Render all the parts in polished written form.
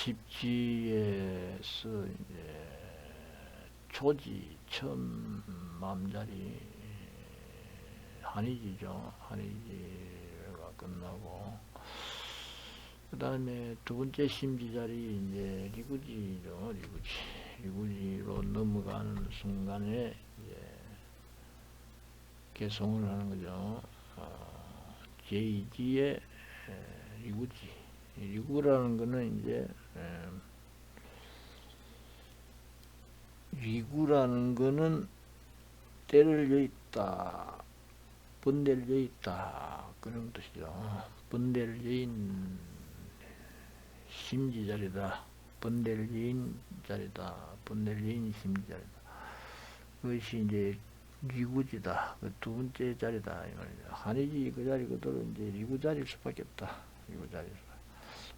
십지에서 이제 초지 처음 마음자리 한의지죠. 한의지가 끝나고 그 다음에 두 번째 심지자리 이제 리구지죠. 리구지로 넘어가는 순간에 이제 개성을 하는 거죠. 제2지의 리구지. 리구라는 거는 이제 리구라는 거는 때를 여있다, 번대를 여있다 그런 뜻이죠. 번대를 여인 심지자리다, 번대를 여인 자리다, 번대를 여인 심지자리다. 그것이 이제 리구지다. 그 두 번째 자리다 이 말이죠. 한의지 그 자리 그대로 이제 리구 자리일 수밖에 없다. 리구 자리.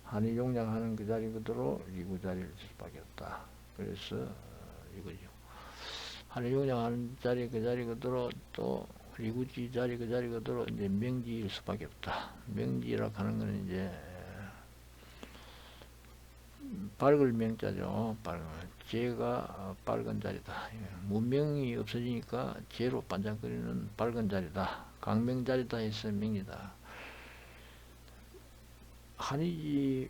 한의 용량하는 그 자리 그대로 리구 자리일 수밖에 없다. 그래서 이거죠. 한의 용량하는 자리 그 자리 그대로 또 리구지 자리 그 자리 그대로 이제 명지일 수밖에 없다. 명지라 하는 것은 이제 밝을 명자죠. 밝은 재가 밝은 자리다. 무명이 없어지니까 재로 반짝거리는 밝은 자리다. 강명 자리다 해서 명이다. 한의지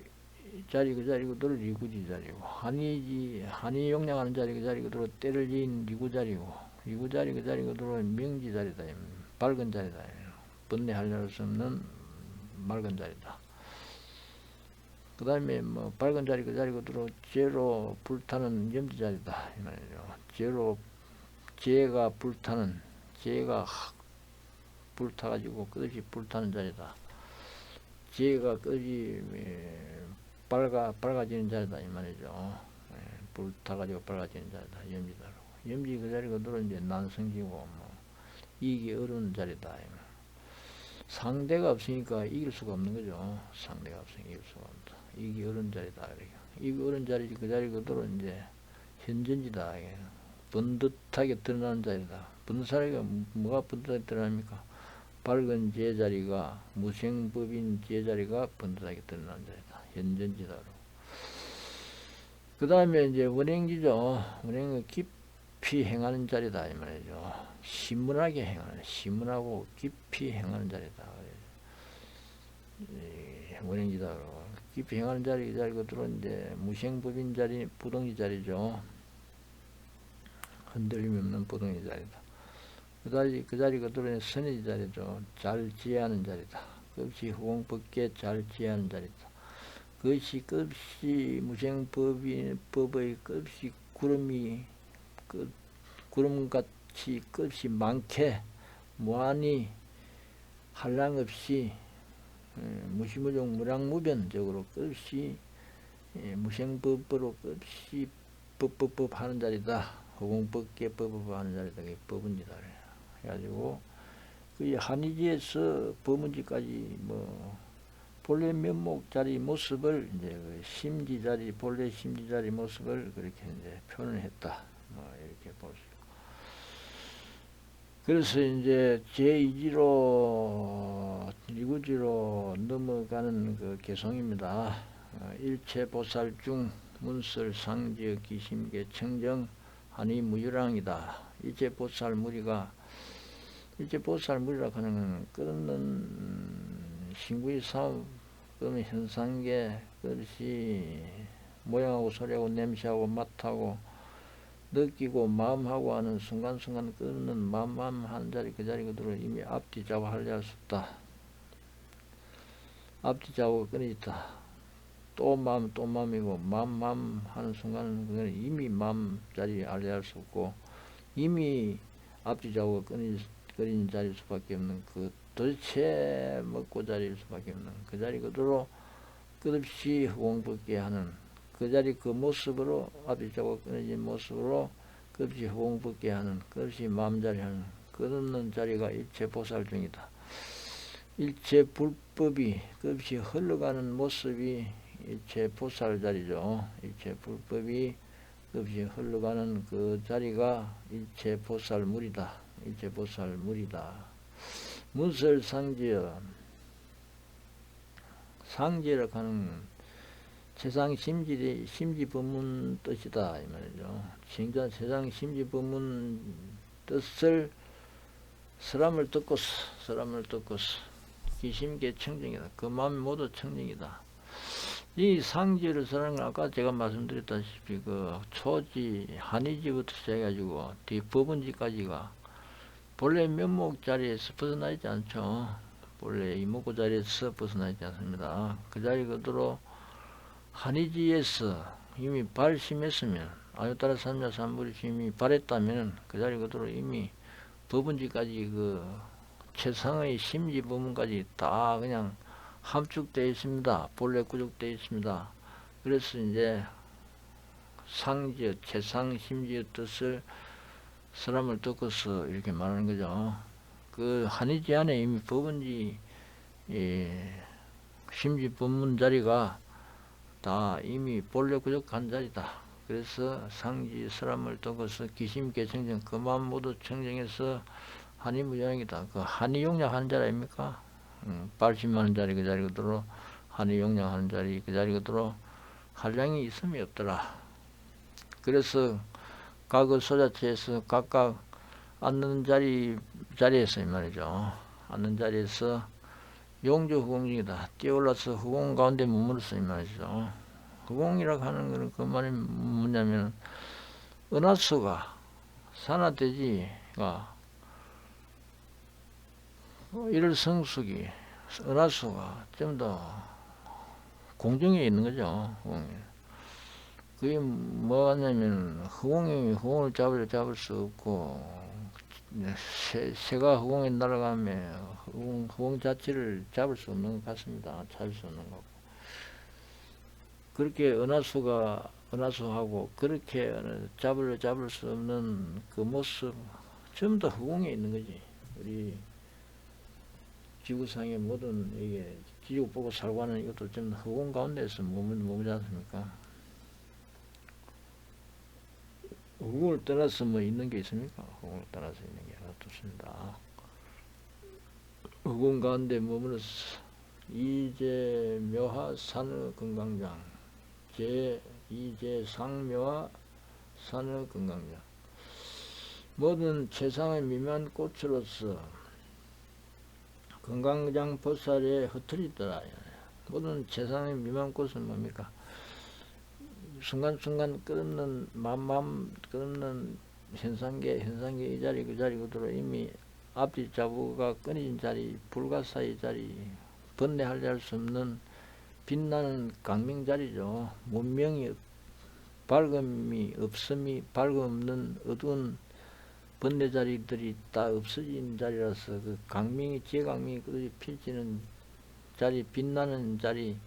자리 그 자리 그대로 리구지 자리고, 한의 용량하는 자리 그 자리 그대로 때를 지은 리구 자리고, 리구 자리 그 자리 그대로 명지 자리다. 밝은 자리다. 번뇌하려할 수 없는 맑은 자리다. 그 다음에 뭐 밝은 자리 그 자리 그대로 재로 불타는 염지 자리다 이 말이죠. 재가 불타는, 재가 불타가지고 끝없이 불타는 자리다. 재가 끝이 밝아지는 자리다 이 말이죠. 불타가지고 밝아지는 자리다. 염지다. 염지 그 자리 그대로 이제 난성기고 뭐 이기기 어려운 자리다. 상대가 없으니까 이길 수가 없는 거죠. 상대가 없으니까 이길 수가 없다. 이기기 어려운 자리다. 이기 어려운 자리 그 자리 그대로 이제 현전지다. 번듯하게 드러나는 자리다. 번듯하게 뭐가 번듯하게 드러납니까? 밝은 제자리가 무생법인 제자리가 번듯하게 드러나는 자리다. 현전지다. 그 다음에 이제 원행지죠. 원행은 깊이 행하는 자리다 이 말이죠. 심문하게 행하는, 심문하고 깊이 행하는 자리다. 원행지다. 깊이 행하는 자리 그 자리 그대로 이제 무생법인 자리, 부동지 자리죠. 흔들림이 없는 부동지 자리다. 그 자리 그대로 선의 자리죠. 잘 지혜하는 자리다. 끝이 후공법계 잘 지혜하는 자리다. 그것이 끝이 무생법의 끝이 구름같이 끝이 많게 무한히 한량 없이 무시무종 무량무변적으로 끝이 무생법으로 끝이 법법법 하는 자리다. 후공법계 법법 하는 자리다. 그게 법은지다. 해가지고 그 한의지에서 법문지까지 뭐 본래 면목 자리 모습을 이제 그 심지 자리 본래 심지 자리 모습을 그렇게 이제 표현을 했다. 뭐 이렇게 볼 수 있고. 그래서 이제 제2지로 리구지로 넘어가는 그 개성입니다. 일체 보살 중 문설 상지의 기심계 청정 한의 무유랑이다. 일체 보살 무리가 일체 보살 무리라 하는 건 끝없는 신구의 사업, 그러면 현상계, 그것이 모양하고 소리하고 냄새하고 맛하고 느끼고 마음하고 하는 순간순간 끝없는 마음 하는 자리 그 자리 그대로 이미 앞뒤 좌우 할례할 수 없다. 앞뒤 좌우가 끊어졌다. 또 마음이고 마음 하는 순간은 그건 이미 마음 자리 할례할 수 없고 이미 앞뒤 좌우가 끊어진 자리일 수밖에 없는 그 도대체 먹고 자리일 수밖에 없는 그 자리 그대로 끝없이 허공법계 하는 그 자리 그 모습으로 앞뒤 좌우가 끊어진 모습으로 끝없이 허공법계 하는 끝없이 마음자리 하는 끝없는 자리가 일체 보살 중이다. 일체 불법이 끝없이 흘러가는 모습이 일체 보살 자리죠. 일체 불법이 끝없이 흘러가는 그 자리가 일체 보살 물이다. 일체 보살 물이다. 문설 상지여, 상지라 하는 세상 심지 법문 뜻이다 이 말이죠. 세상 심지 법문 뜻을 사람을 듣고서 기심계 청정이다. 그 마음이 모두 청정이다. 이 상지를 쓰는 건 아까 제가 말씀드렸다시피 그 초지, 한의지부터 시작해가지고 뒤 법원지까지가 본래 면목 자리에서 벗어나 있지 않죠. 본래 이목구 자리에서 벗어나 있지 않습니다. 그 자리 그대로 한의지에서 이미 발심했으면 아유따라 삼자 삼불이 이미 발했다면 그 자리 그대로 이미 법원지까지 그 최상의 심지 부분까지 다 그냥 함축되어 있습니다. 본래 구족되어 있습니다. 그래서 이제 상지, 최상 심지의 뜻을 사람을 듣고서 이렇게 말하는 거죠. 그 한의지 안에 이미 법원지 심지 법문 자리가 다 이미 본래 구족한 자리다. 그래서 상지 사람을 듣고서 기심계 청정 그 마음 모두 청정해서 한의무장이다. 그 한의용량하는 자리 아닙니까? 발심하는 자리 그 자리 그대로 한의용량하는 자리 그 자리 그대로 한량이 있음이 없더라. 그래서 각 소자체에서 각각 앉는 자리에서 이 말이죠. 앉는 자리에서 용조 후공중이다. 뛰어올라서 후공 가운데 머물렀어 이 말이죠. 후공이라고 하는 것은 그 말이 뭐냐면 은하수가 산하대지가 이를 성숙이 은하수가 좀 더 공중에 있는 거죠. 그게 뭐냐면 후공을 잡을 수 없고 새가 후공에 날아가면 후공 자체를 잡을 수 없는 것 같습니다. 잡을 수 없는 거고 그렇게 은하수하고 그렇게 잡을 수 없는 그 모습 전부 다 후공에 있는 거지. 우리 지구상의 모든 이게 지구 보고 살고 하는 이것도 전부 후공 가운데서 머무지 않습니까? 후공을 떠나서 뭐 있는 게 있습니까? 후공을 떠나서 있는 게 없습니다. 후공 가운데 머물러서 이제 묘하 산의 건강장 이제 상묘하 산의 건강장 모든 최상의 미묘한 꽃으로서 건강장 보살에 흩어리더라. 모든 최상의 미묘한 꽃은 뭡니까? 순간순간 끝없는 끝없는 현상계 이 자리 그 자리 그대로 이미 앞뒤 자부가 끊어진 자리 불가사의 자리 번뇌하려 할 수 없는 빛나는 강명 자리죠. 문명이 밝음이 없음이 밝음 없는 어두운 번뇌 자리들이 다 없어진 자리라서 그 강명이 지혜강명이 그릇이 펼치는 자리 빛나는 자리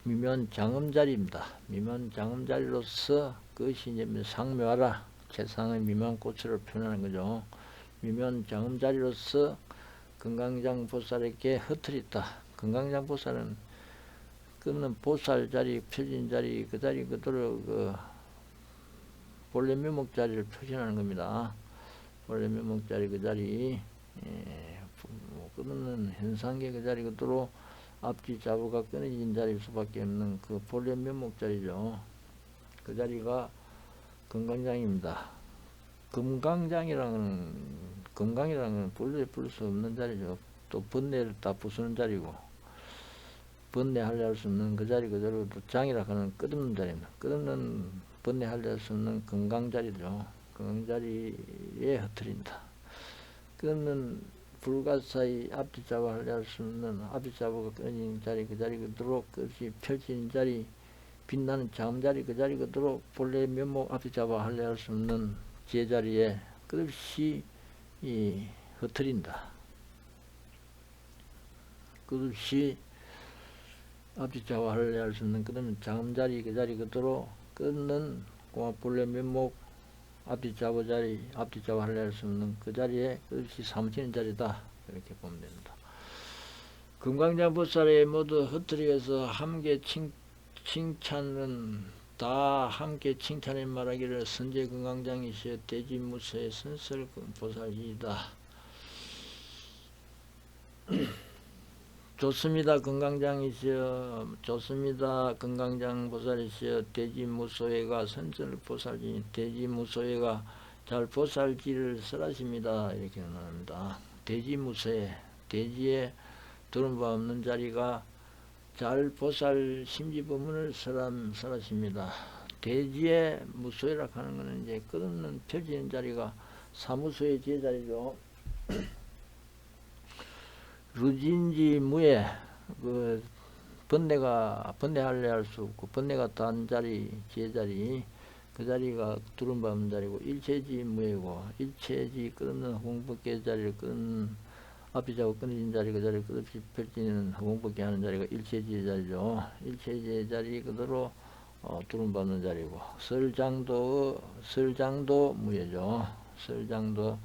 미묘한 장엄자리입니다. 미묘한 장엄자리로서 그것이 이제 상묘하라 최상의 미묘한 꽃을 표현하는 거죠. 미묘한 장엄자리로서 건강장 보살에게 흩어졌다. 건강장 보살은 끊는 보살 자리, 펴진 자리, 그 자리 그대로 그 본래 묘목 자리를 표현하는 겁니다. 본래 묘목 자리 그 자리, 끊는 현상계 그 자리 그대로 앞뒤 자부가 끊어진 자리일 수밖에 없는 그 본래 면목 자리죠. 그 자리가 건강장입니다. 건강이라는 본래 부를 수 없는 자리죠. 또 번뇌를 다 부수는 자리고 번뇌하려 할 수 없는 그 자리 그대로 또 장이라 하는 끝없는 자리입니다. 끝없는 번뇌하려 할 수 없는 건강자리죠. 건강자리에 흩어진다. 끝없는 불가사의 앞뒤자부 하려 할 수 없는 앞뒤자부가 끊어진 자리 그 자리 그대로 끝이 펼친 자리 빛나는 장자리 그 자리 그대로 본래 면목 앞뒤자부 하려 할 수 없는 제자리에 끝없이 흩어진다. 끝없이 앞뒤자부 하려 할 수 없는 끝없는 장자리 그 자리 그대로 끊는 본래 면목 앞뒤자부 자리, 앞뒤자부 하려 할 수 없는 그 자리에 끝없이 사무치는 자리다. 이렇게 보면 됩니다. 금강장 보살에 모두 흩어져서 함께 칭찬은 다 함께 칭찬해 말하기를 선제 금강장이시여 대지무서의 선설 보살이다. 좋습니다. 건강장이시여. 좋습니다. 건강장 보살이시여. 대지무소회가 선설보살이니 대지무소회가 잘 보살지를 설하십니다. 이렇게 말합니다. 대지무소회, 대지에 두른바 없는 자리가 잘 보살 심지법문을 설하십니다. 대지에 무소회라 하는 것은 이제 끝없는 펴지는 자리가 사무소의 제자리죠. 루진지 무에 그 번뇌하려 할 수 없고 번뇌가 단 자리 제자리 그 자리가 두른바 없는 자리고 일체지 무에고 일체지 끝없는 허공법계 자리를 끝없는 앞이 자고 끊어진 자리 그 자리 끝없이 펼치는 허공법계 하는 자리가 일체지의 자리죠. 일체지의 자리 그대로 두른바 없는 자리고 설장도 무예죠. 설장도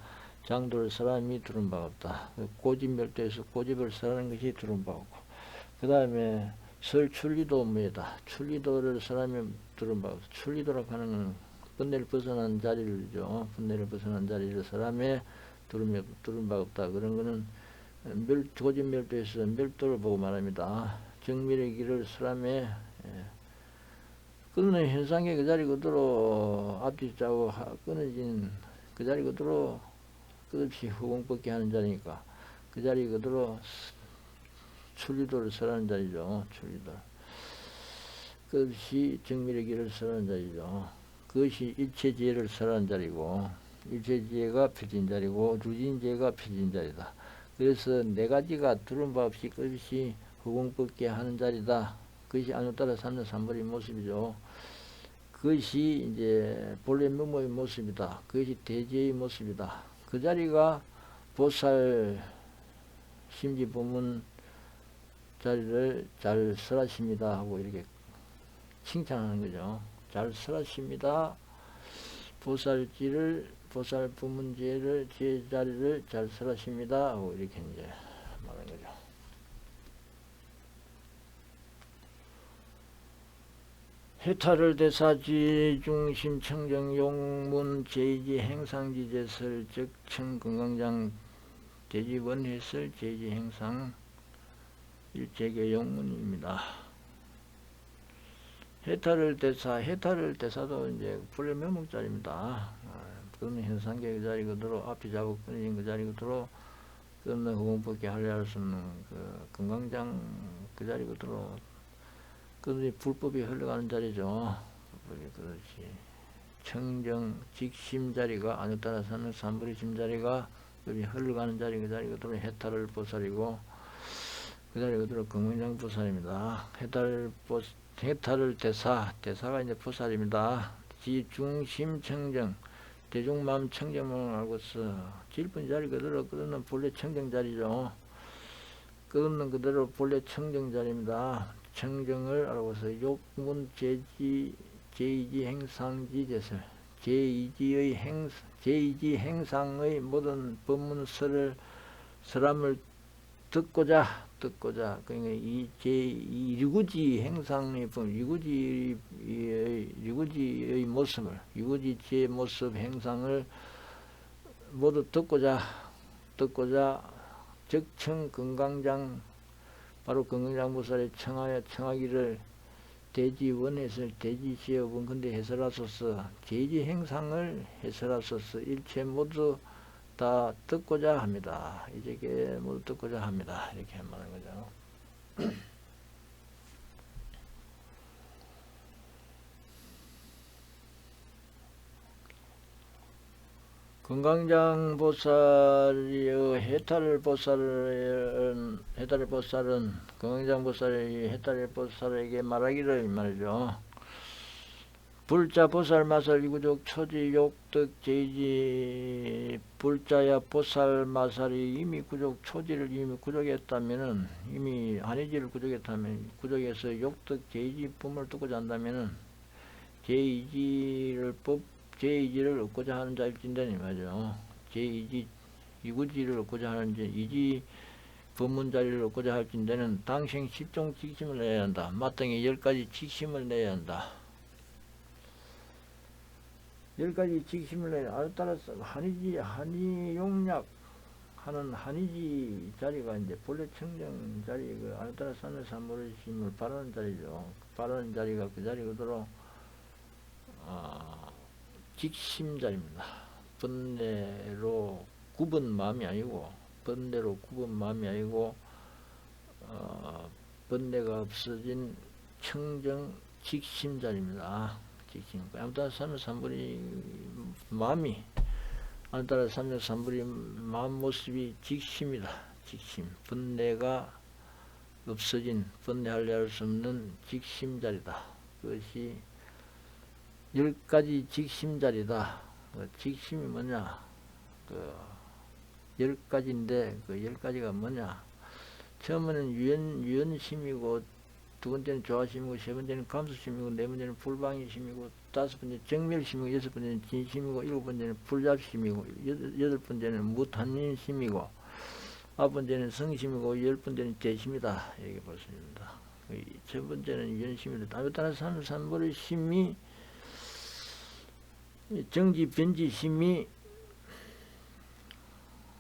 장도를 사람이 두른 바가 없다. 고집멸도에서 고집을 설하는 것이 두른 바고, 그 다음에 설출리도 무예다. 출리도를 사람이 두른 바가 없다. 출리도라고 하는 건 번뇌를 벗어난 자리를죠. 번뇌를 벗어난 자리를 사람의 두른 바가 없다. 그런 거는 고집멸도에서 멸도를 보고 말합니다. 정밀의 길을 사람의 끊는 현상의 그 자리 그대로 앞뒤 짜고 끊어진 그 자리 그대로 끝없이 허공법계 하는 자리니까 그 자리 그대로 출리도를 설하는 자리죠. 출리도. 끝없이 정밀의 길을 설하는 자리죠. 그것이 일체지혜를 설하는 자리고 일체지혜가 펴진 자리고 루진지혜가 펴진 자리다. 그래서 네 가지가 두른 바 없이 끝없이 허공법계 하는 자리다. 그것이 안에 따라 삼는 삼벌의 모습이죠. 그것이 이제 본래 무모의 모습이다. 그것이 대지의 모습이다. 그 자리가 보살 심지법문 자리를 잘 설하십니다 하고 이렇게 칭찬하는 거죠. 잘 설하십니다. 보살 법문제를 제자리를 잘 설하십니다 하고 이렇게 이제 말하는 거죠. 해탈을 대사지 중심 청정 용문 제이지 행상지 제설 적청 건강장 대지 원회설 제이지 행상 일제계 용문입니다. 해탈을 대사도 이제 불의 명목자리입니다. 그런 현상계 그 자리 그대로 앞이 자고 끊어진 그 자리 그대로 끝없는 허공법계 하려 할 수 없는 그 건강장 그 자리 그대로 그 불법이 흘러가는 자리죠. 그렇지. 청정 직심 자리가 안에 따라서는 삼불의 심 자리가 흘러가는 자리 그 자리 그대로 해탈을 보살이고 그 자리 그대로 건강장 보살입니다. 해탈을 대사가 이제 보살입니다. 지 중심 청정 대중마음 청정을 알고서 질분 자리 그대로 끝없는 본래 청정 자리죠. 끝없는 그대로 본래 청정 자리입니다. 청정을 알고서 욕문 제이지 행상지 제설 제2지 행상의 모든 법문설을 사람을 듣고자 그러니까 이 제2유구지 행상의 유구지의 모습을 유구지의 모습 행상을 모두 듣고자 적청 건강장 바로 건강장 보살에 청하기를 대지원에서 대지시업은 근데 해설하소서 제지 행상을 해설하소서 일체 모두 다 듣고자 합니다. 이제 모두 듣고자 합니다. 이렇게 말하는 거죠. 건강장 보살이여 해탈 보살은 건강장 보살이 해탈 보살에게 말하기를 말이죠. 불자 보살 마살 이구족 초지 욕덕 제이지 불자야 보살 마살이 이미 구족 초지를 이미 구족했다면은 이미 한의지를 구족했다면 구족해서 욕덕 제이지 뿜을 듣고자 한다면은 제이지를 얻고자 하는 자일진데 말이죠. 제이지 이구지를 얻고자 하는 이지 법문 자리를 얻고자 할진대는 당생 10종 직심을 내야 한다. 마땅히 10가지 직심을 내야 한다. 10가지 직심을 내야 한다. 따라서 한의용약 하는 한의지 자리가 이제 본래 청정 자리, 그 아누타라 삼藐삼보리심을 바라는 자리죠. 바라는 자리가 그 자리 그대로 직심 자리입니다. 번뇌로 굽은 마음이 아니고, 번뇌로 굽은 마음이 아니고, 번뇌가 없어진 청정 직심 자리입니다. 직심. 아누타라 삼藐삼보리 마음이, 아누타라 삼藐삼보리 마음 모습이 직심이다. 직심. 번뇌가 없어진, 번뇌하려 할 수 없는 직심 자리다. 그것이 10가지 직심 자리다. 그 직심이 뭐냐? 그 10가지인데 그 10가지가 뭐냐? 처음에는 유연심이고, 두 번째는 조화심이고, 세 번째는 감수심이고, 네 번째는 불방심이고, 다섯 번째는 정멸심이고, 여섯 번째는 진심이고, 일곱 번째는 불잡심이고, 여덟 번째는 무탄인심이고, 아홉 번째는 성심이고, 열 번째는 재심이다. 이렇게 볼 수 있습니다. 첫 번째는 유연심이다. 아누타라 삼藐삼보리 심이, 정지 변지심이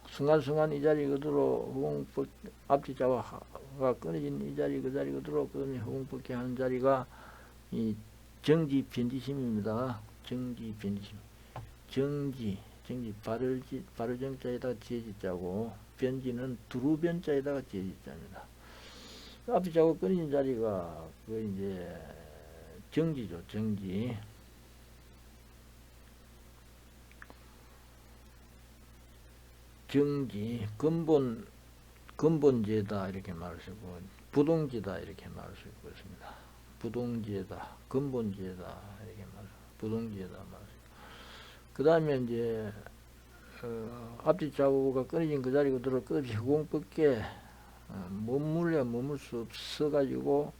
순간순간 이 자리 그대로 허공법 앞뒤자가 끊어진 이 자리 그 자리 그대로 허공법계 하는 자리가 이 정지 변지심입니다. 정지 변지심. 정지 바르정자에다가 지혜지자고, 변지는 두루변자에다가 지혜지자입니다. 앞뒤자가 끊어진 자리가 그 이제 정지죠. 정지. 정지, 근본지에다 이렇게 말할 수 있고, 부동지다 이렇게 말할 수 있고 있습니다. 부동지에다, 근본지에다 이렇게 부동지에다 말할 수 있고. 그 다음에 이제 앞뒤 좌우가 끊어진 그 자리 그대로 끝이 허공법계 머물 수 없어가지고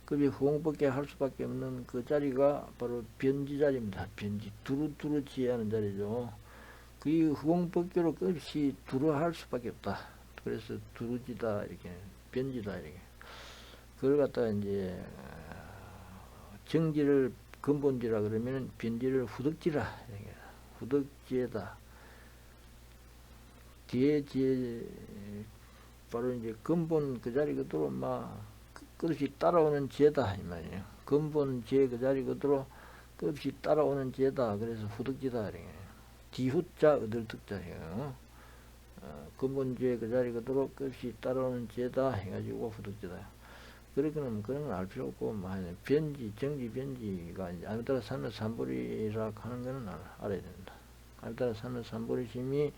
급이 허공법계 할 수밖에 없는 그 자리가 바로 변지 자리입니다. 변지, 두루 지혜하는 자리죠. 그 허공법계로 끝이 두루할 수밖에 없다. 그래서 두루지다 이렇게, 변지다 이렇게. 그걸 갖다가 이제 정지를 근본지라 그러면 변지를 후덕지라 이렇게. 후덕지에다. 뒤에 지혜 바로 이제 근본 그 자리 그대로 막 끝없이 따라오는 지혜다 이 말이에요. 근본 지혜 그 자리 그대로 끝없이 따라오는 지혜다. 그래서 후덕지다 이렇게. 뒤후자 얻을득자예요. 근본지혜 그 자리 그대로 끝없이 따라오는 지혜다 해가지고 후덕지다. 그런 건 알 필요 없고, 변지, 정지, 변지가 이제 아누타라 삼藐삼보리라 하는 거는 알아야 된다. 아누타라 삼藐삼보리심이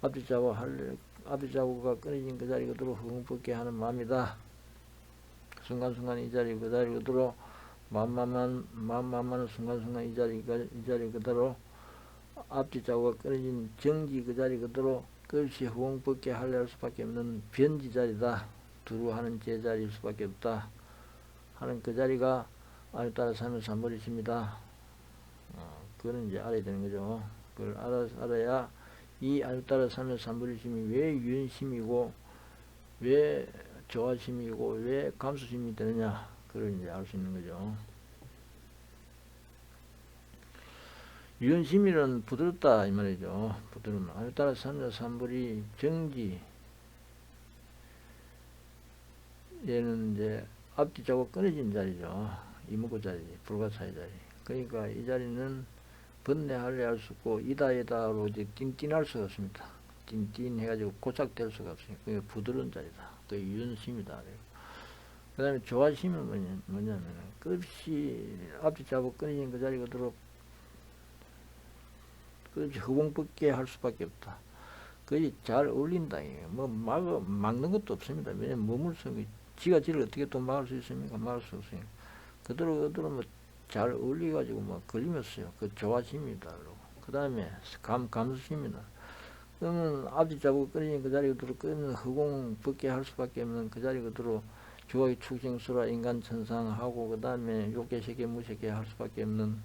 앞뒤자고가 끊어진 그 자리 그대로 허공법계 하는 마음이다. 순간순간 이 자리 그 자리 그대로 마음만은 순간순간 이 자리 그대로 앞뒤자고가 끊어진 정지 그 자리 그대로 끝없이 허공법계 하려 할 수밖에 없는 변지 자리다. 두루하는 제자리일 수밖에 없다 하는 그 자리가 아누타라 삼藐삼보리심이다. 그거는 이제 알아야 되는 거죠. 그걸 알아야 이 아누타라 삼藐삼보리심이 왜 유연심이고, 왜 조화심이고, 왜 감수심이 되느냐, 그걸 이제 알 수 있는 거죠. 유연심이는 부드럽다 이 말이죠. 부드러움. 아누타라 삼藐삼보리 정지, 얘는 이제 앞뒤자고 끊어진 자리죠. 이목구 자리, 불가사의 자리. 그러니까 이 자리는 번뇌하려 할 수 없고, 이다로 이제 띵띵할 수가 없습니다. 띵띵해가지고 고착될 수가 없으니까, 그게 부드러운 자리다. 그 유연심이다. 그 다음에 조화심은 뭐냐면, 끝없이 앞뒤자고 끊어진 그 자리 그대로 끝없이 허공법계 할 수밖에 없다. 그게 잘 어울린다. 막는 것도 없습니다. 왜냐면 머물성이 지가 지를 어떻게 또 막을 수 있습니까? 막을 수 없으니까. 그대로 잘 어울려가지고 걸리면서요. 그 조화심이다. 그 다음에 감수심이다. 그러면 앞뒤자고 끊어진 그 자리 그대로 끊는 허공법계 할 수밖에 없는 그 자리 그대로 주악이 축생수라 인간천상하고, 그 다음에 욕계세계 무세계 할 수밖에 없는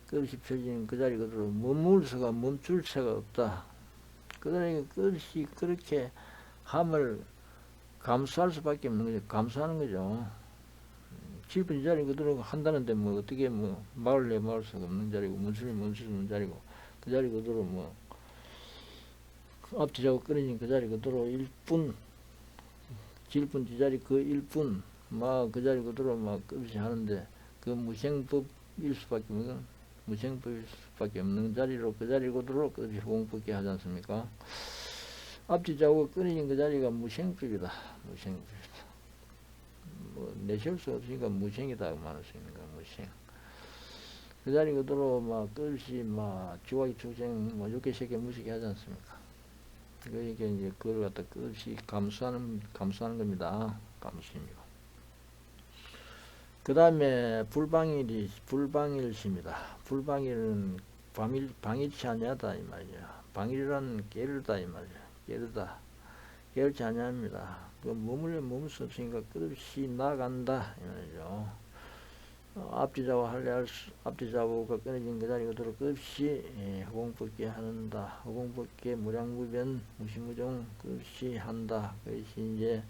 끝없이 펴진 그 자리 그대로 머물 수가 멈출 새가 없다. 그러니까 끝없이 그렇게 함을 감수할 수밖에 없는 거죠. 감수하는 거죠. 짚은 자리 그대로 한다는데 어떻게 막을 수가 없는 자리고, 멈출 수 없는 자리고, 그 자리 그대로 앞뒤자고 끊어진 그 자리 그대로 1분, 질분 뒤자리 그 1분, 막 그 자리 그대로 막 끝이 하는데, 그 무생법일 수밖에 없는, 무생법일 수밖에 없는 자리로 그 자리 그대로 끝이 공법게 하지 않습니까? 앞뒤자고 끊어진 그 자리가 무생법이다. 무생법이다. 뭐, 내세울 수 없으니까 무생이다. 말할 수 있는 거야, 무생. 그 자리 그대로 막 끝이 막 주와기 투생 뭐 6개, 3개 무식이 하지 않습니까? 그러니까 이제 그걸 갖다 끝이 감수하는 겁니다. 감수입니다. 그 다음에 불방일시입니다. 불방일은 방일치 아니하다 이 말이야. 방일이란 깨르다 이 말이야. 깨르다. 깨르지 아니합니다. 그 머물 수 없으니까 끝없이 나간다 이 말이죠. 앞뒤좌우가 끊어진 그 자리 그대로 끝없이 허공법계 하는다. 허공법계 무량무변 무시무종 끝없이 한다. 그것이 이제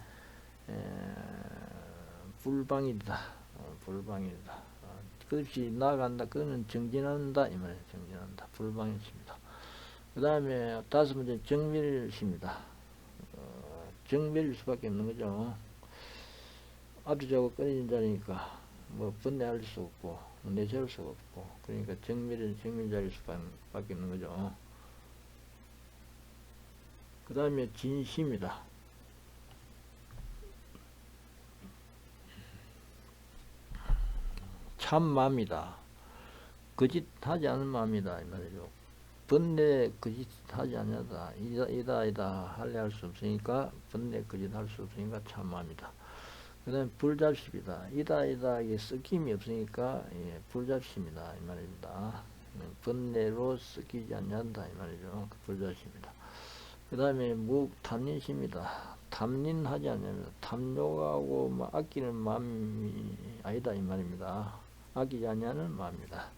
불방이다. 불방이다. 끝없이 나간다. 그거는 정진한다 이 말이에요. 정진한다. 불방일시입니다. 그 다음에 5번째 정멸일시입니다. 정멸일 수밖에 없는 거죠. 앞뒤좌우가 끊어진 자리니까 뭐 번뇌할 수 없고 내세울 수가 없고 그러니까 정밀자일 수밖에 없는 거죠. 그 다음에 진시입니다. 참 마음이다. 거짓하지 않은 마음이다 이 말이죠. 번뇌 거짓하지 않냐다. 이다 할래 할 수 없으니까 번뇌 거짓할 수 없으니까 참 마음이다. 그 다음에 불잡시입니다. 이다 이게 섞임이 없으니까 불잡시입니다 이 말입니다. 번뇌로 섞이지 않는다 이 말이죠. 불잡시입니다. 그 다음에 무탐린시입니다. 탐린하지 않습니다. 탐욕하고 뭐 아끼는 마음이 아니다 이 말입니다. 아끼지 않냐는 마음입니다.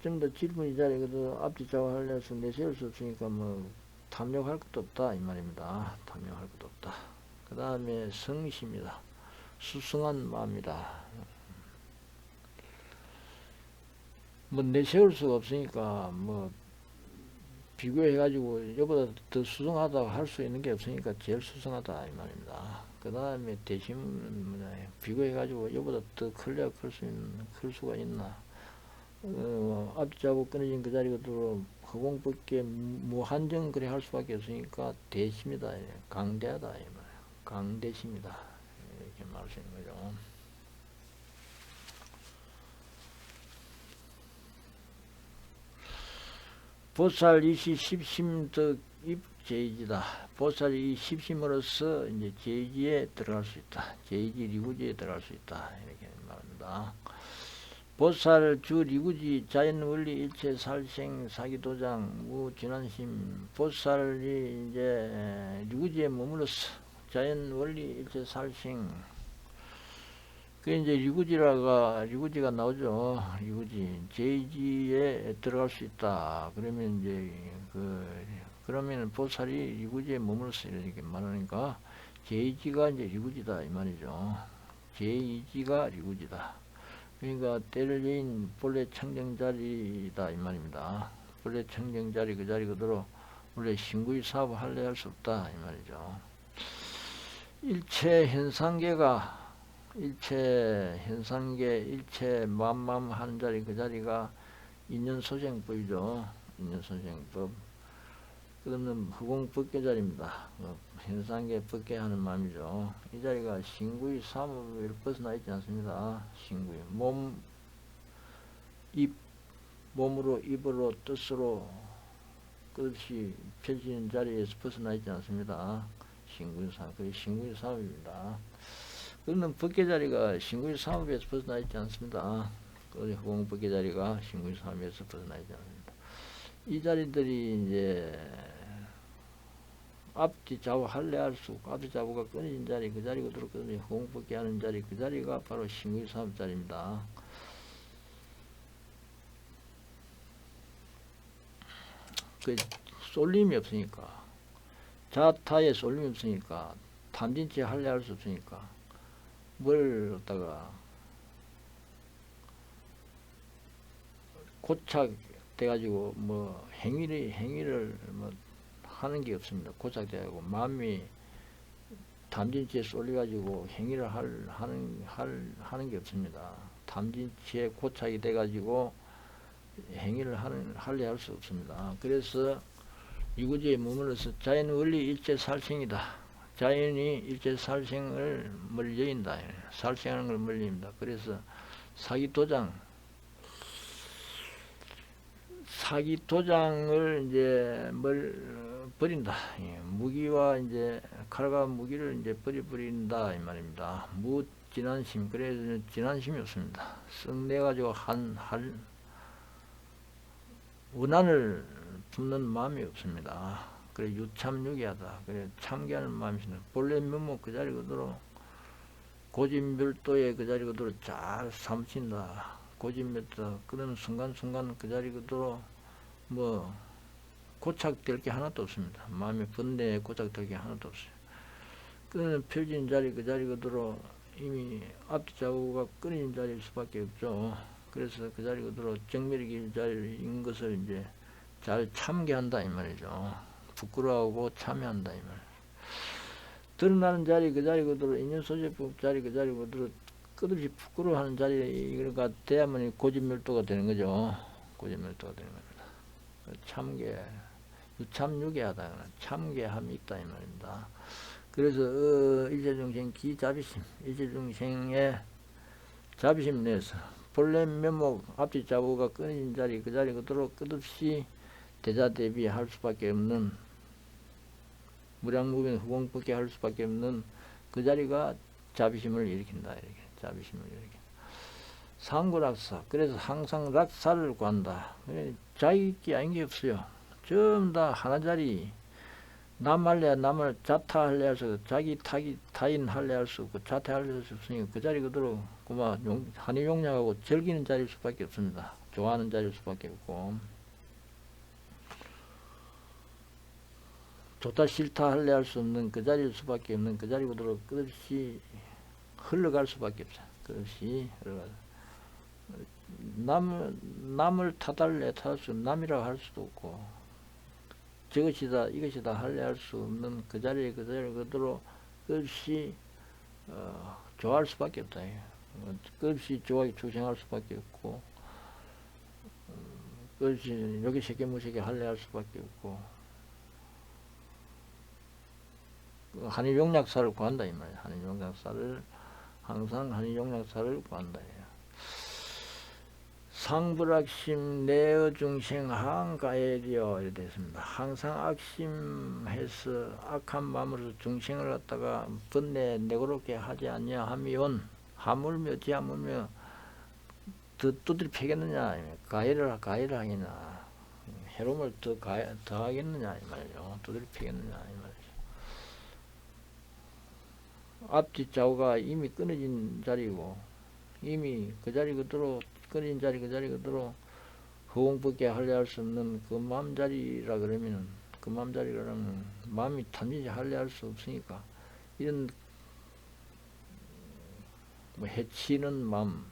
좀 더 질문이 자리거든. 앞뒤좌우 하려서 내세울 수 없으니까 뭐 탐욕할 것도 없다 이 말입니다. 탐욕할 것도 없다. 그 다음에 성시입니다. 수승한 마음이다. 뭐 내세울 수가 없으니까 뭐 비교해가지고 여보다 더 수승하다고 할 수 있는 게 없으니까 제일 수승하다 이 말입니다. 그 다음에 대신 비교해가지고 여보다 더 클 수가 있나. 앞뒤좌우 끊어진 그 자리 그대로 허공법계 무한정 그래 할 수밖에 없으니까 대심이다. 강대하다 이 말. 강대심이다. 이렇게 말할 수 있는 거죠. 보살 이시 십심득 입제이지다. 보살이 십심으로서 이제 제이지에 들어갈 수 있다. 제이지 리구지에 들어갈 수 있다. 이렇게 말합니다. 보살 주 리구지 자연원리 일체 살생 사기도장 무진한심. 보살이 이제 리구지에 머물러서 자연원리 일체 살생 그 이제 리구지가 나오죠. 리구지 제이지에 들어갈 수 있다. 그러면 이제 그러면 보살이 리구지에 머물러서 이렇게 말하니까 제이지가 이제 리구지다 이 말이죠. 제이지가 리구지다. 그러니까 때를 지은 본래 청정자리다 이 말입니다. 본래 청정자리 그 자리 그대로 원래 신구의 사업을 할래 할 수 없다 이 말이죠. 일체 현상계 일체 맘맘 하는 자리 그 자리가 인연소생법이죠. 인연소생법. 그러면 허공법계 자리입니다. 현상계 법계 하는 마음이죠. 이 자리가 신구의 사무를 벗어나 있지 않습니다. 신구의 몸으로 입으로 뜻으로 끝없이 펼치는 자리에서 벗어나 있지 않습니다. 신구의 사무, 그게 신구의 사무입니다. 그러면 법계 자리가 신구의 사무에서 벗어나 있지 않습니다. 그 허공법계 자리가 신구의 사무에서 벗어나 있지 않습니다. 이 자리들이 이제 앞뒤좌우 할래 할 수 없고 앞뒤좌우가 끊어진 자리 그 자리 그대로 끊어진 허공법계 하는 자리 그 자리가 바로 신구의 사무 자리입니다. 그 쏠림이 없으니까 자타에 쏠림이 없으니까 탐진치 할래 할 수 없으니까 뭘 갖다가 고착돼가지고 뭐 행위를 뭐 하는 게 없습니다. 고착되고 마음이 탐진치에 쏠려가지고 행위를 하는 게 없습니다. 탐진치에 고착이 돼가지고 행위를 하려 할 수 없습니다. 그래서 이구지에 머물러서 자연 원리 일체 살생이다. 자연이 일체 살생을 멀리인다. 살생하는 걸 멀리입니다. 그래서 사기 도장을 이제 버린다. 예, 무기와 이제 칼과 무기를 이제 버린다 이 말입니다. 무진한심, 그래서 진한심이 없습니다. 썩내가지고 원한을 품는 마음이 없습니다. 그래 유참유기하다. 그래 참기하는 마음이 있습니다. 본래 면목 그 자리 그대로 고진멸도에 그 자리 그대로 잘 삼친다. 고진멸도 그런 순간순간 그 자리 그대로 뭐 고착될 게 하나도 없습니다. 마음의 번뇌에 고착될 게 하나도 없어요. 끊어진 펴진 자리 그 자리 그대로 이미 앞뒤 자구가 끊어진 자리일 수밖에 없죠. 그래서 그 자리 그대로 정멸이 길 자리인 것을 이제 잘 참게한다 이 말이죠. 부끄러워하고 참여한다 이 말. 드러나는 자리 그 자리 그대로 인연소재법 자리 그 자리 그대로 끝없이 부끄러워하는 자리가 돼야만 고진멸도가 되는 거죠. 고진멸도가 되는 겁니다. 참게, 유참유계하다. 참게함이 있다 이 말입니다. 그래서 일체중생 기자비심, 일체중생의 자비심 내에서 본래 면목 앞뒤 자부가 끊어진 자리 그 자리 그대로 끝없이 대자대비할 수밖에 없는 무량무변 후공법계 할 수밖에 없는 그 자리가 자비심을 일으킨다. 이렇게 자비심을 일으킨다. 상구락사. 그래서 항상 락사를 구한다. 자기 아닌 게 없어요. 전부 다 하나자리. 남 할래 남을 자타할래 할 수 없고 자기 타인 할래 할 수 없고 자타할래 할 수 없으니까 그 자리 그대로 그만 한의용량하고 즐기는 자리일 수밖에 없습니다. 좋아하는 자리일 수밖에 없고 좋다 싫다 할래 할 수 없는 그 자리일 수밖에 없는 그 자리 그대로 끝없이 흘러갈 수밖에 없어요. 끝없이 흘러갈. 남을 탓할래 탓할 수 남이라고 할 수도 없고 저것이다 이것이다 할래 할 수 없는 그 자리에 그 자리 그대로 끝없이 좋아할 수밖에 없다. 끝없이 좋아하게 추생할 수밖에 없고 끝없이 여기 새끼 무새끼 할래 할 수밖에 없고 한의용약사를 구한다 이 말이야. 한의용약사를 항상 한의용약사를 구한다. 상불악심 내어중생 항가해려 이렇게 됐습니다. 항상 악심해서 악한 마음으로 중생을 갖다가 번뇌 내고롭게 하지 아니하면 하물며 지하물며 더 두드려 패겠느냐 가해를 하겠냐 해로움을 더 하겠느냐 이 말이죠. 두드려 패겠느냐 이 말이죠. 앞뒤 좌우가 이미 끊어진 자리고 이미 그 자리 그대로 끊어진 자리 그 자리 그대로 허공밖에 하려 할 수 없는 그 마음자리라 그러면은 그 마음자리라면 마음이 탐진치 하려 할 수 없으니까 이런 뭐 해치는 마음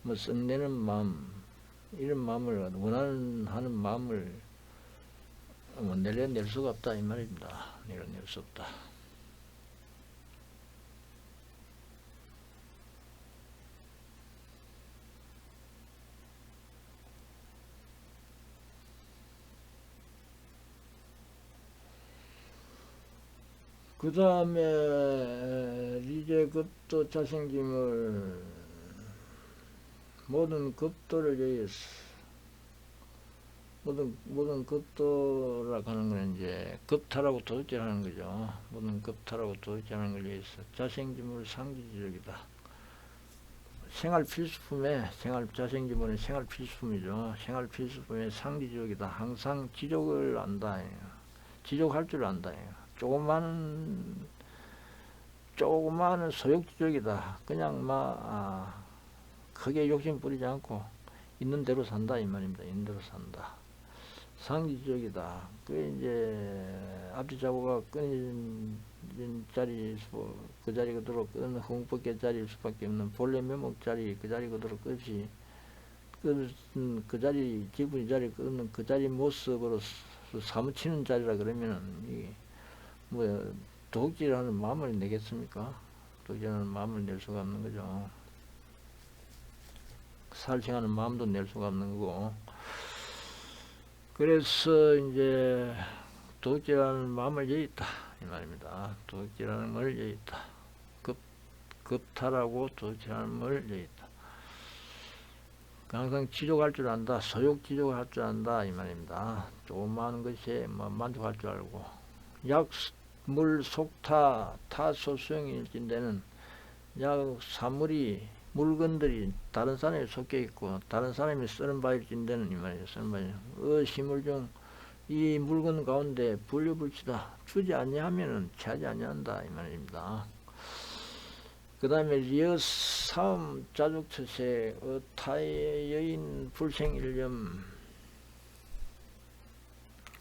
뭐 썩내는 마음 이런 마음을 원하는 마음을 뭐 내려낼 수가 없다 이 말입니다. 내려낼 수 없다. 그 다음에 이제 급도 자생짐을 모든 급도를 위해서 모든 급도라고 하는 건 이제 급타라고 도둑질하는 거죠. 모든 급타라고 도둑질하는 걸 위해서 자생짐을 상기지력이다. 생활 필수품에 자생짐은 생활 필수품이죠. 생활 필수품의 상기지력이다. 항상 지족을 안다. 지족할 줄 안다. 조그마한 소욕지족이다. 그냥 크게 욕심 부리지 않고 있는 대로 산다 이 말입니다. 있는 대로 산다. 상기지족이다. 그게 이제 앞뒤 자고가 끊어진 자리 그 자리 그대로 끊는 흥법계 자리일 수밖에 없는 본래 면목 자리 그 자리 그대로 끝이 그 자리 지분이 자리 끊는 그 자리 모습으로 또 사무치는 자리라 그러면은 이게 뭐 도둑질하는 마음을 내겠습니까? 도둑질하는 마음을 낼 수가 없는 거죠. 살생하는 마음도 낼 수가 없는 거고. 그래서 이제 도둑질하는 마음을 여있다 이 말입니다. 도둑질하는 걸 여있다. 급탈하고 도둑질하는 걸 여있다. 항상 지족할 줄 안다. 소욕지족을 할 줄 안다 이 말입니다. 조그마한 것에 뭐 만족할 줄 알고, 약, 물, 속타, 타소수형일진데는 약 사물이, 물건들이 다른 사람이 속해 있고 다른 사람이 쓰는 바일진데는 이 말이에요. 쓰는 바일. 시물 중 이 물건 가운데 불려불치다. 주지 아니하면은 취하지 아니한다 이 말입니다. 그 다음에 리어 사음 자족처세 타의 여인 불생일념.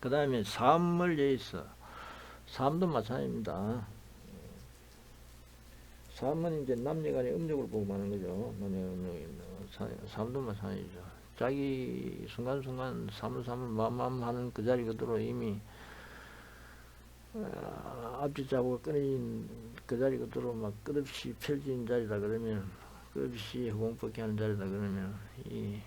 그 다음에 사음을 여있어. 사음도 마찬가지입니다. 사음은 이제 남녀간의 음력을 보고 말하는 거죠. 남녀간의 사음도 마찬가지죠. 자기 순간순간 사물사물 마음 하는 그 자리 그대로 이미 앞뒤 자국가 끊어진 그 자리 그대로 막 끝없이 펼쳐진 자리다 그러면, 끝없이 허공벗게 하는 자리다 그러면 이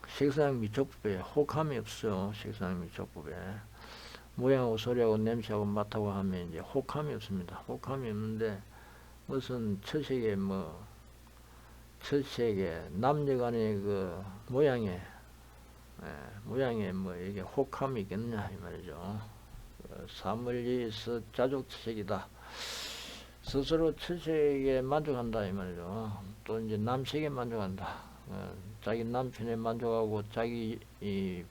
색상 미촉법에 혹함이 없어요. 색상 미촉법에 모양하고 소리하고 냄새하고 맛하고 하면 이제 혹함이 없습니다. 혹함이 없는데 무슨 처색에 처색에 남녀간의 그 모양에 뭐 이게 혹함이 있겠느냐 이 말이죠. 사물리에서 자족처색이다. 스스로 처색에 만족한다 이 말이죠. 또 이제 남색에 만족한다. 자기 남편에 만족하고 자기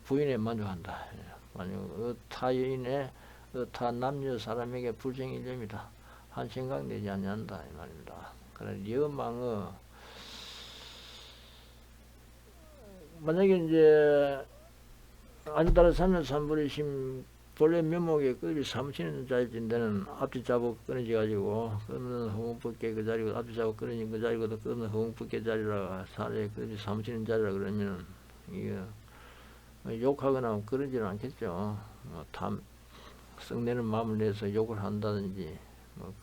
부인에 만족한다. 만약 타 여인의 타 남녀 사람에게 불생일념이다. 한 생각 내지 아니한다 이 말입니다. 그러나 여망의 만약에 이제 아주따라 삼면삼불이심 본래 면목에 끝이 사무치는 자일진데는 앞뒤 자복 끊어지 가지고 끊는 허공벗게 그 자리고, 앞뒤 자복 끊어진 그 자리고도 끊는 허공벗게 자리라 사례 끝이 사무치는 자리라 그러면 이게 욕하거나 그러지는 않겠죠. 썩내는 마음을 내서 욕을 한다든지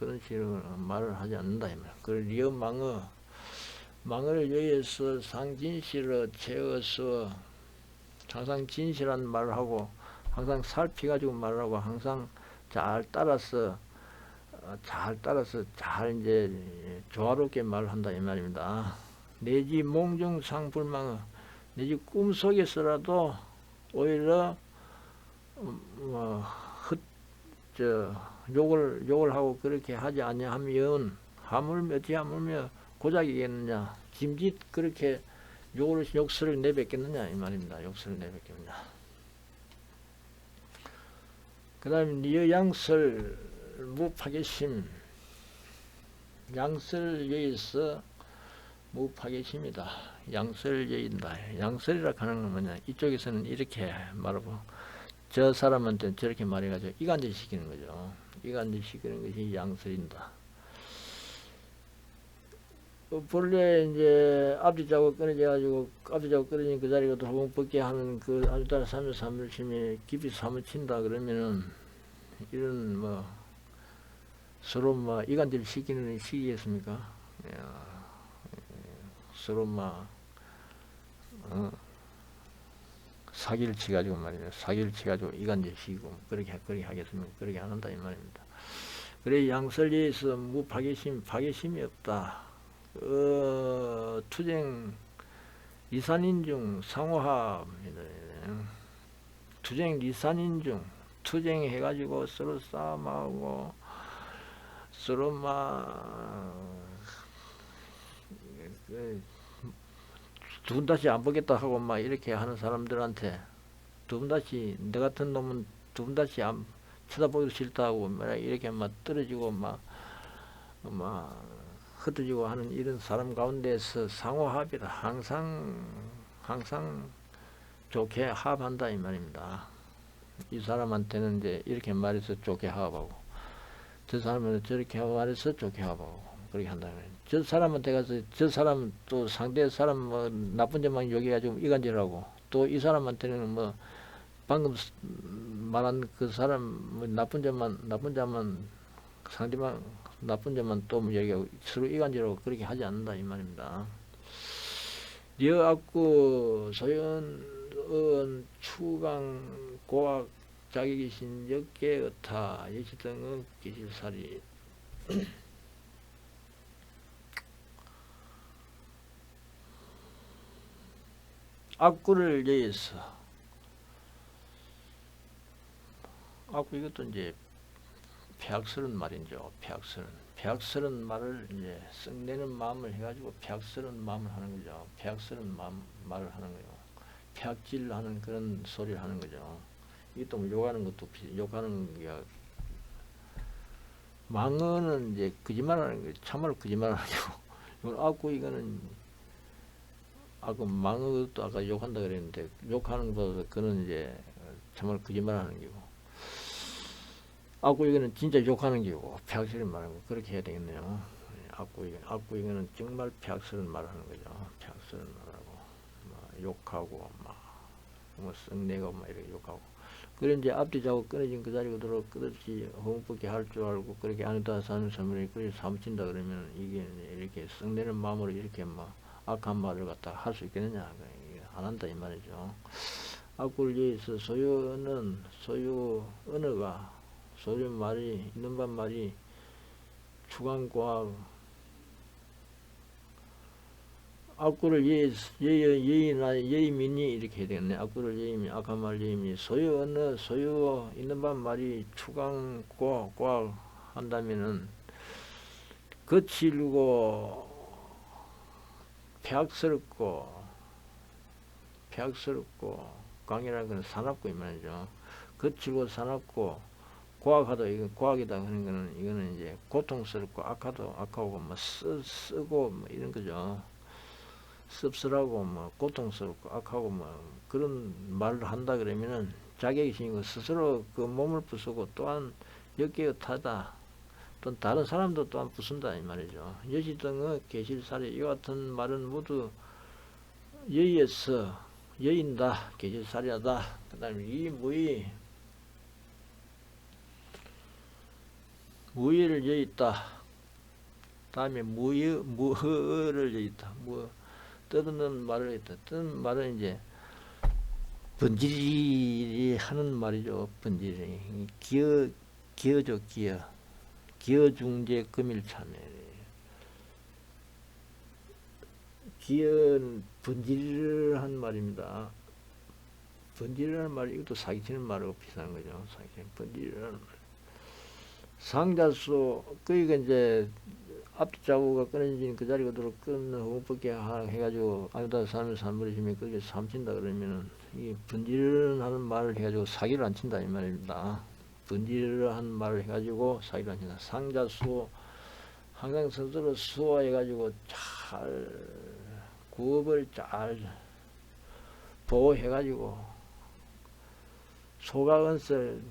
그런 식으로 말을 하지 않는다 이 말. 그걸 리어망의 망을 여기에서 상진실을 채워서 항상 진실한 말을 하고, 항상 살피가지고 말을 하고, 항상 잘 따라서 잘 이제 조화롭게 말을 한다 이 말입니다. 내지 몽중상불망의 내지 꿈속에서라도 오히려 욕을 하고 그렇게 하지 아니하면 하물며 고작이겠느냐. 짐짓 그렇게 욕설을 내뱉겠느냐 이 말입니다. 욕설을 내뱉겠느냐. 그 다음에 리어양설 무파괴심. 양설 여기서 무파괴심이다. 양설 여인다. 양설이라 하는 건 뭐냐. 이쪽에서는 이렇게 말하고 저 사람한테는 저렇게 말해가지고 이간질 시키는 거죠. 이간질 시키는 것이 양설인다. 본래 이제 앞뒤 자국 끊어져가지고 앞뒤 자국 끊어진 그 자리가 또 허공벗게 하는 그 아주따라 삼면삼불심이 깊이 사무친다 그러면은 이런 서로 이간질 시키는 시기겠습니까? 서로 사기를 치가지고 말이에요. 사기를 치가지고 이간질 시키고 그렇게 하겠습니까? 그렇게 안 한다 이 말입니다. 그래 양설리에서 파괴심이 없다. 투쟁 리산인중 상호합. 투쟁 리산인중 투쟁해가지고 서로 싸움하고 서로 두 분 다시 안 보겠다 하고 이렇게 하는 사람들한테 두 분 다시 너 같은 놈은 두 분 다시 안 쳐다보기도 싫다 하고 이렇게 떨어지고 흩어지고 하는 이런 사람 가운데서 상호합이다. 항상 좋게 합한다 이 말입니다. 이 사람한테는 이제 이렇게 말해서 좋게 합하고 저 사람한테 저렇게 말해서 좋게 합하고 그렇게 한다. 저 사람한테 가서 저 사람 또 상대 사람 나쁜 점만 욕해가지고 이간질하고 또 이 사람한테는 뭐 방금 말한 그 사람 뭐 나쁜 자만 상대방 나쁜 점만 또 얘기하고 서로 이간질하고 그렇게 하지 않는다 이 말입니다. 여악구 소연 추강 고학 자기기신 역계의타 예시등은 기실살이 악구를 예해서 악구 이것도 이제 폐악스러운 말이죠. 폐악스러운 말을 이제 썩내는 마음을 해가지고 폐악스러운 마음을 하는 거죠. 폐악스러운 말을 하는 거죠. 폐악질하는 그런 소리를 하는 거죠. 이것도 뭐 욕하는 것도 욕하는 게 망언은 이제 거짓말하는 거죠. 참말로 거짓말하는 거고. 악구 이거는 아까 망언도 아까 욕한다 그랬는데 욕하는 것보다 그는 이제 참말로 거짓말하는 거고. 악구 이거는 진짜 욕하는 게고 폐악스러운 말하고 그렇게 해야 되겠네요. 악구 이거는 정말 폐악스러운 말을 하는 거죠. 폐악스러운 말하고 막 욕하고 뭐 썩내고 막 이렇게 욕하고 그래 이제 앞뒤 자고 끊어진 그 자리 그대로 끝없이 허무쁘게 할 줄 알고 그렇게 안에다 사는 사람이 그렇게 사무친다 그러면 이게 이렇게 썩내는 마음으로 이렇게 뭐 악한 말을 갖다 할 수 있겠느냐 안 한다 이 말이죠. 악구를 위해서 소유 언어가 소유 말이 이놈반 말이 주관과학 악구를 예의민이 이렇게 해야 되겠네. 악구를 예의민 악한 말 예의민 소유 언어 소유 이놈반 말이 주관과학 한다면은 거칠고 폐악스럽고 강이라는 건 사납고 이 말이죠. 거칠고 사납고 고악하다 이건 고악이다 하는 거는 이거는 이제 고통스럽고 악하고 뭐 쓰고 뭐 이런 거죠. 씁쓸하고 뭐 고통스럽고 악하고 뭐 그런 말을 한다 그러면은 자격이 있으니까 스스로 그 몸을 부수고 또한 역계의타다 또 다른 사람도 또한 부순다 이 말이죠. 여시등의 계실살이 이 같은 말은 모두 여의에서 여인다 계실살이하다. 그 다음에 이 무의를 여있다. 다음에 무허를 여있다. 떠드는 말을 했다. 떠드는 말은 이제 번질이 하는 말이죠. 번질이 기어죠. 기어중재 금일참에 기어는 번질한 말입니다. 번질이라는 말이 이것도 사기치는 말하고 비슷한 거죠. 사기치는 번질이라는 말. 상자수 그니까 이제 앞뒤 자구가 끊어진 그 자리 그대로 끊는 허무밖에 해가지고 아유다 사람을 산버리시면 그게 삼친다 그러면은 이 번질하는 말을 해가지고 사기를 안 친다 이 말입니다. 번질한 말을 해가지고 사기를 안 친다. 상자수 항상 스스로 수호해가지고 잘 구업을 잘 보호해가지고 소가은설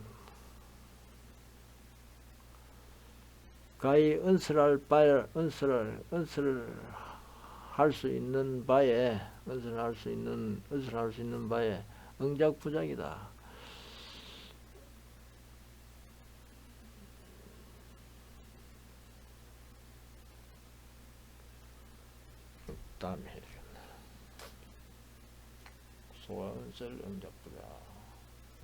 가히 은설을 할 수 있는 바에 은설할 수 있는 바에 응작부작이다. 다음에 해주겠네. 소가 은설 응작부작.